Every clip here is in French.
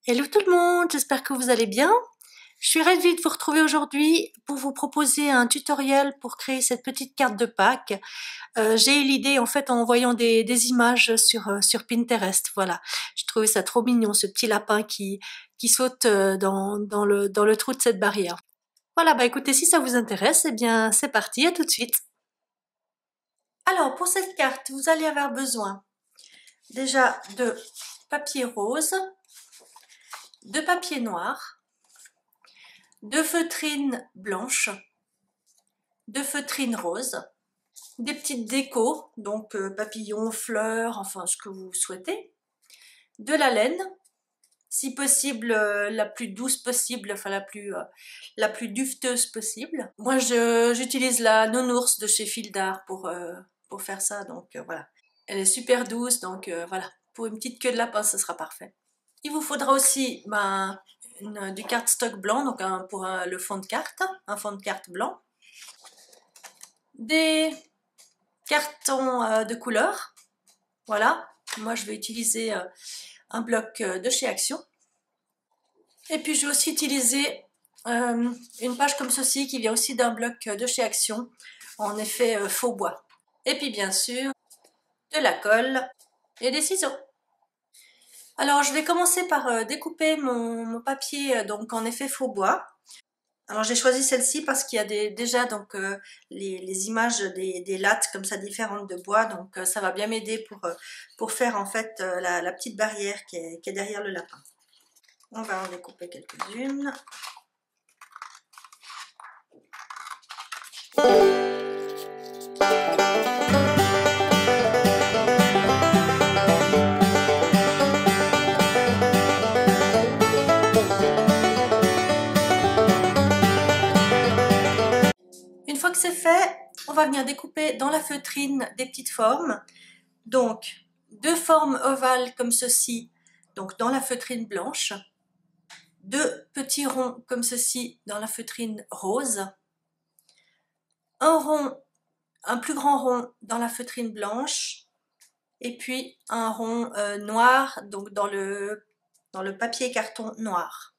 Hello tout le monde, j'espère que vous allez bien. Je suis ravie de vous retrouver aujourd'hui pour vous proposer un tutoriel pour créer cette petite carte de Pâques. J'ai eu l'idée en fait en voyant des images sur Pinterest. Voilà, je trouvais ça trop mignon, ce petit lapin qui saute dans le trou de cette barrière. Voilà, bah écoutez, si ça vous intéresse, eh bien c'est parti, à tout de suite. Alors pour cette carte, vous allez avoir besoin déjà de papier rose, de papier noir, de feutrine blanche, de feutrine rose, des petites décos, donc papillons, fleurs, enfin ce que vous souhaitez, de la laine, si possible la plus douce possible, enfin la plus duveteuse possible. Moi j'utilise la nounours de chez Fil d'Art pour faire ça, donc voilà. Elle est super douce, donc voilà, pour une petite queue de lapin, ce sera parfait. Il vous faudra aussi du cardstock blanc, donc le fond de carte, un fond de carte blanc, des cartons de couleur, voilà. Moi, je vais utiliser un bloc de chez Action. Et puis, je vais aussi utiliser une page comme ceci qui vient aussi d'un bloc de chez Action, en effet faux bois. Et puis, bien sûr, de la colle et des ciseaux. Alors, je vais commencer par découper mon papier donc en effet faux bois. Alors j'ai choisi celle-ci parce qu'il y a déjà donc les images des lattes comme ça différentes de bois, donc ça va bien m'aider pour faire en fait la petite barrière qui est derrière le lapin. On va en découper quelques-unes. Une fois que c'est fait, on va venir découper dans la feutrine des petites formes. Donc, deux formes ovales comme ceci, donc dans la feutrine blanche. Deux petits ronds comme ceci dans la feutrine rose. Un plus grand rond dans la feutrine blanche. Et puis un rond noir, donc dans le papier carton noir.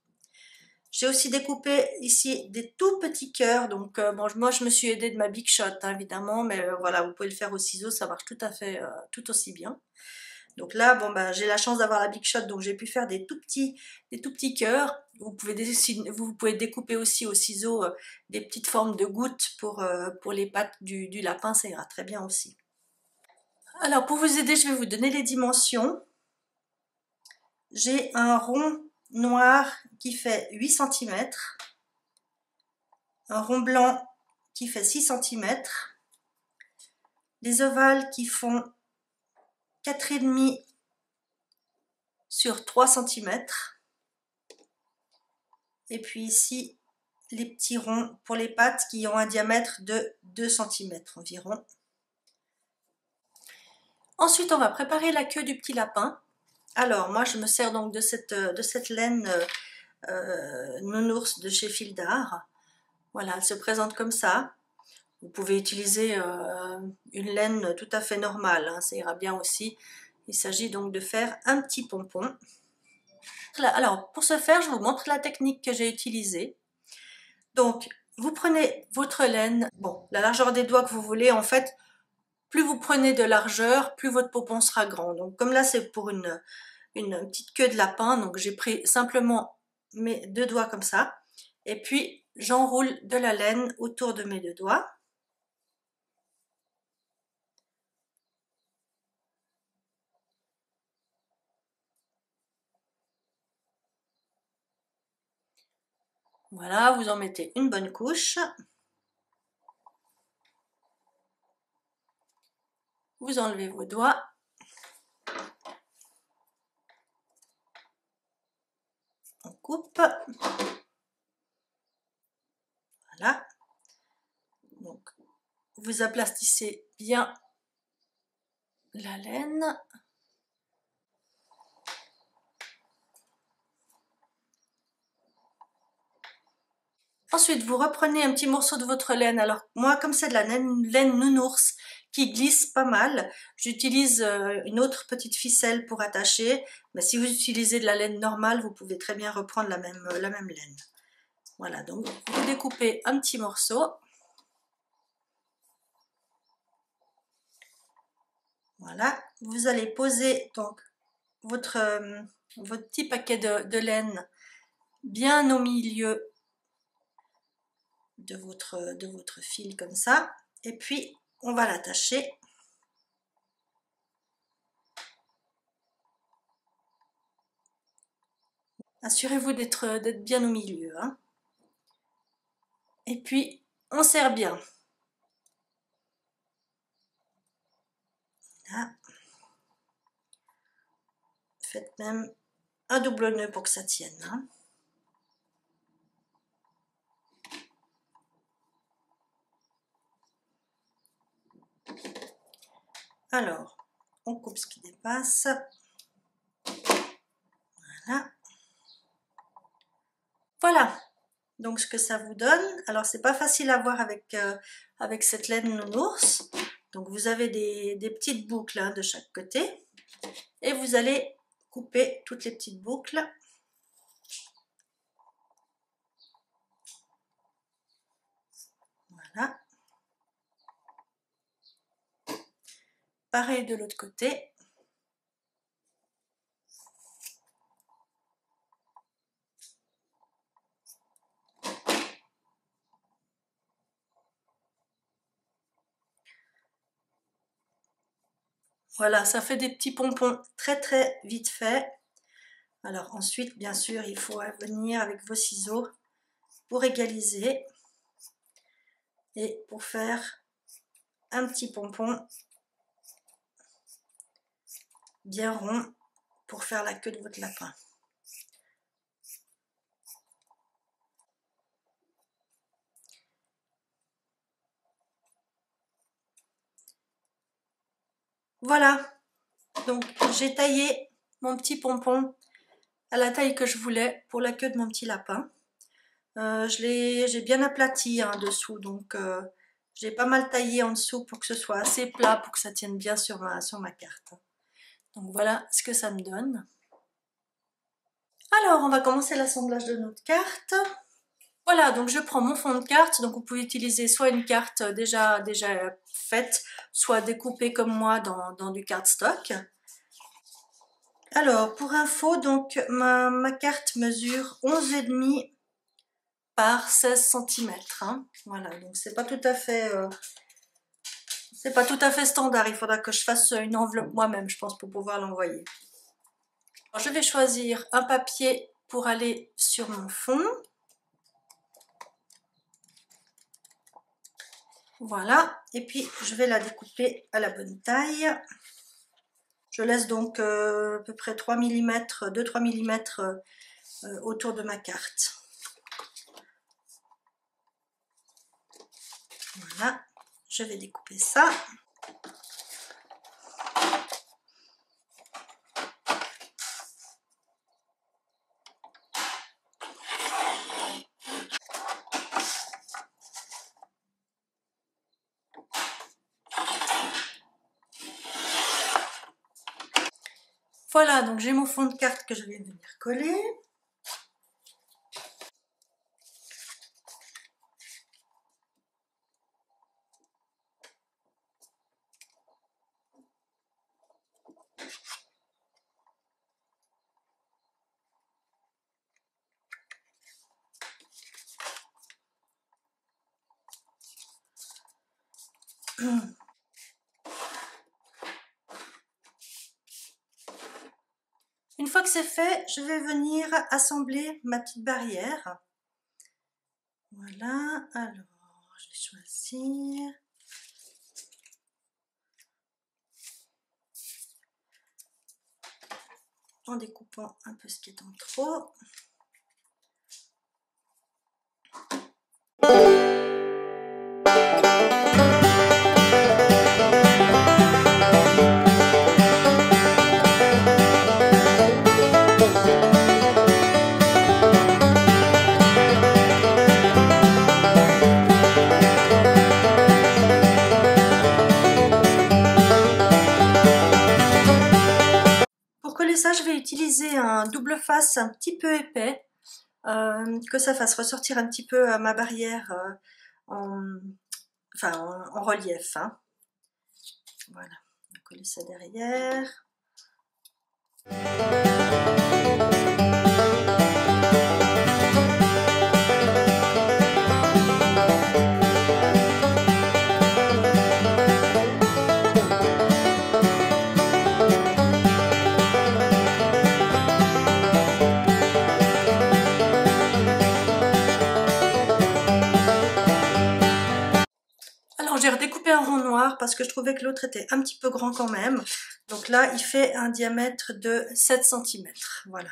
J'ai aussi découpé ici des tout petits cœurs, donc bon, moi je me suis aidée de ma Big Shot hein, évidemment, mais voilà, vous pouvez le faire au ciseau, ça marche tout à fait tout aussi bien. Donc là, bon ben j'ai la chance d'avoir la Big Shot, donc j'ai pu faire des tout petits cœurs. Vous pouvez découper aussi au ciseau des petites formes de gouttes pour les pattes du lapin, ça ira très bien aussi. Alors pour vous aider, je vais vous donner les dimensions. J'ai un rond noir qui fait 8 cm, un rond blanc qui fait 6 cm, des ovales qui font 4,5 sur 3 cm, et puis ici les petits ronds pour les pattes qui ont un diamètre de 2 cm environ. Ensuite on va préparer la queue du petit lapin. Alors moi je me sers donc de cette laine nounours de chez Fil d'Art. Voilà, elle se présente comme ça. Vous pouvez utiliser une laine tout à fait normale, hein, ça ira bien aussi. Il s'agit donc de faire un petit pompon. Alors, pour ce faire, je vous montre la technique que j'ai utilisée. Donc, vous prenez votre laine, bon, la largeur des doigts que vous voulez, en fait, plus vous prenez de largeur, plus votre pompon sera grand. Donc, comme là, c'est pour une petite queue de lapin, donc j'ai pris simplement mes deux doigts comme ça, et puis j'enroule de la laine autour de mes deux doigts. Voilà, vous en mettez une bonne couche. Vous enlevez vos doigts. On coupe. Voilà. Donc, vous aplastissez bien la laine. Ensuite, vous reprenez un petit morceau de votre laine. Alors, moi, comme c'est de la laine nounours qui glisse pas mal, j'utilise une autre petite ficelle pour attacher. Mais si vous utilisez de la laine normale, vous pouvez très bien reprendre la même laine. Voilà, donc vous découpez un petit morceau. Voilà, vous allez poser donc votre petit paquet de laine bien au milieu de votre fil comme ça, et puis on va l'attacher. Assurez-vous d'être bien au milieu, hein. Et puis on serre bien. Là. Faites même un double nœud pour que ça tienne, hein. Alors, on coupe ce qui dépasse. Voilà. Voilà. Donc ce que ça vous donne. Alors c'est pas facile à voir avec cette laine nounours. Donc vous avez des petites boucles, hein, de chaque côté. Et vous allez couper toutes les petites boucles. Voilà. Pareil de l'autre côté. Voilà, ça fait des petits pompons très vite fait. Alors ensuite, bien sûr, il faut venir avec vos ciseaux pour égaliser et pour faire un petit pompon bien rond pour faire la queue de votre lapin. Voilà, donc j'ai taillé mon petit pompon à la taille que je voulais pour la queue de mon petit lapin. J'ai bien aplati, hein, dessous, donc j'ai pas mal taillé en dessous pour que ce soit assez plat, pour que ça tienne bien sur ma carte. Donc voilà ce que ça me donne. Alors on va commencer l'assemblage de notre carte. Voilà, donc je prends mon fond de carte. Donc vous pouvez utiliser soit une carte déjà faite, soit découpée comme moi dans du cardstock. Alors pour info, donc ma carte mesure 11,5 par 16 cm. Hein. Voilà, donc c'est pas tout à fait standard. Il faudra que je fasse une enveloppe moi-même, je pense, pour pouvoir l'envoyer. Je vais choisir un papier pour aller sur mon fond. Voilà, et puis je vais la découper à la bonne taille. Je laisse donc à peu près 3 mm, 2-3 mm autour de ma carte. Voilà, je vais découper ça. Voilà, donc j'ai mon fond de carte que je vais venir coller. Une fois que c'est fait, je vais venir assembler ma petite barrière. Voilà, alors je vais choisir. En découpant un peu ce qui est en trop. fasse un petit peu épais, que ça fasse ressortir un petit peu ma barrière en relief. Hein. Voilà, on va coller ça derrière. Alors j'ai redécoupé un rond noir parce que je trouvais que l'autre était un petit peu grand quand même. Donc là, il fait un diamètre de 7 cm. Voilà.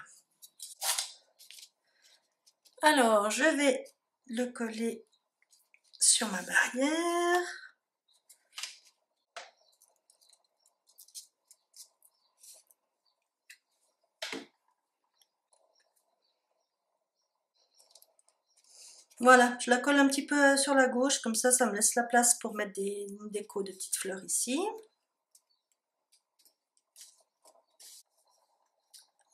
Alors, je vais le coller sur ma barrière. Voilà, je la colle un petit peu sur la gauche, comme ça me laisse la place pour mettre des décos de petites fleurs ici.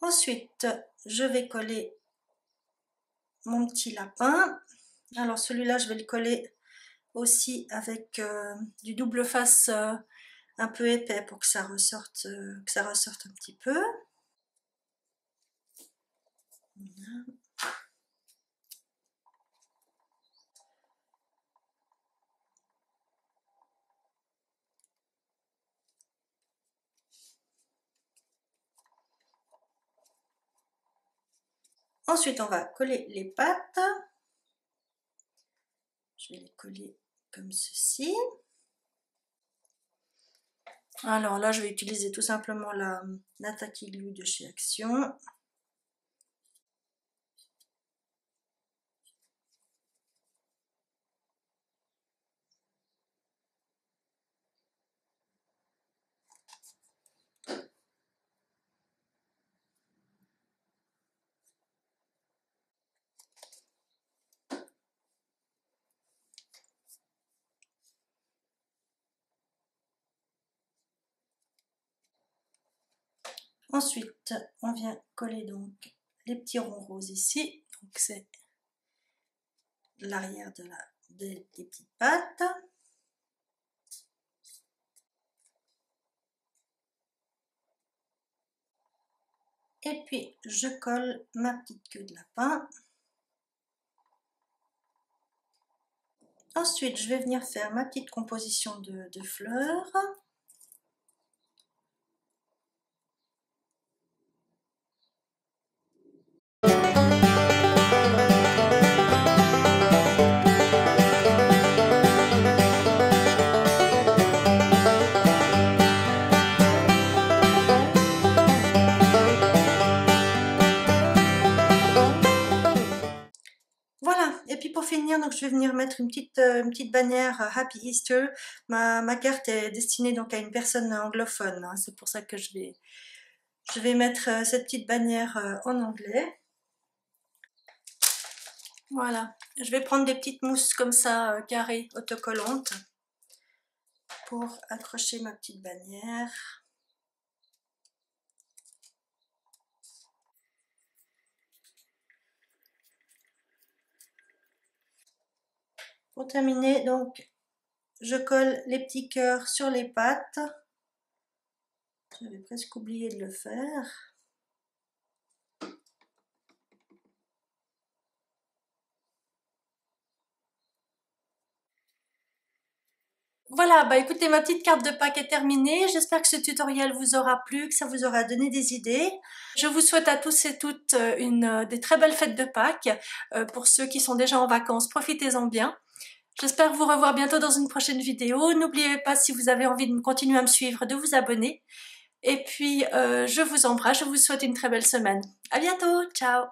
Ensuite, je vais coller mon petit lapin. Alors celui-là, je vais le coller aussi avec du double face un peu épais pour que ça ressorte un petit peu. Voilà. Ensuite, on va coller les pattes. Je vais les coller comme ceci. Alors là, je vais utiliser tout simplement la Tacky Glue de chez Action. Ensuite, on vient coller donc les petits ronds roses ici. Donc c'est l'arrière des petites pattes. Et puis je colle ma petite queue de lapin. Ensuite, je vais venir faire ma petite composition de fleurs. Voilà, et puis pour finir, donc je vais venir mettre une petite bannière Happy Easter. Ma carte est destinée donc à une personne anglophone, hein. C'est pour ça que je vais mettre cette petite bannière en anglais. Voilà, je vais prendre des petites mousses comme ça, carrées, autocollantes, pour accrocher ma petite bannière. Pour terminer, donc, je colle les petits cœurs sur les pattes. J'avais presque oublié de le faire. Voilà, bah écoutez, ma petite carte de Pâques est terminée. J'espère que ce tutoriel vous aura plu, que ça vous aura donné des idées. Je vous souhaite à tous et toutes des très belles fêtes de Pâques. Pour ceux qui sont déjà en vacances, profitez-en bien. J'espère vous revoir bientôt dans une prochaine vidéo. N'oubliez pas, si vous avez envie de continuer à me suivre, de vous abonner. Et puis, je vous embrasse, je vous souhaite une très belle semaine. À bientôt, ciao!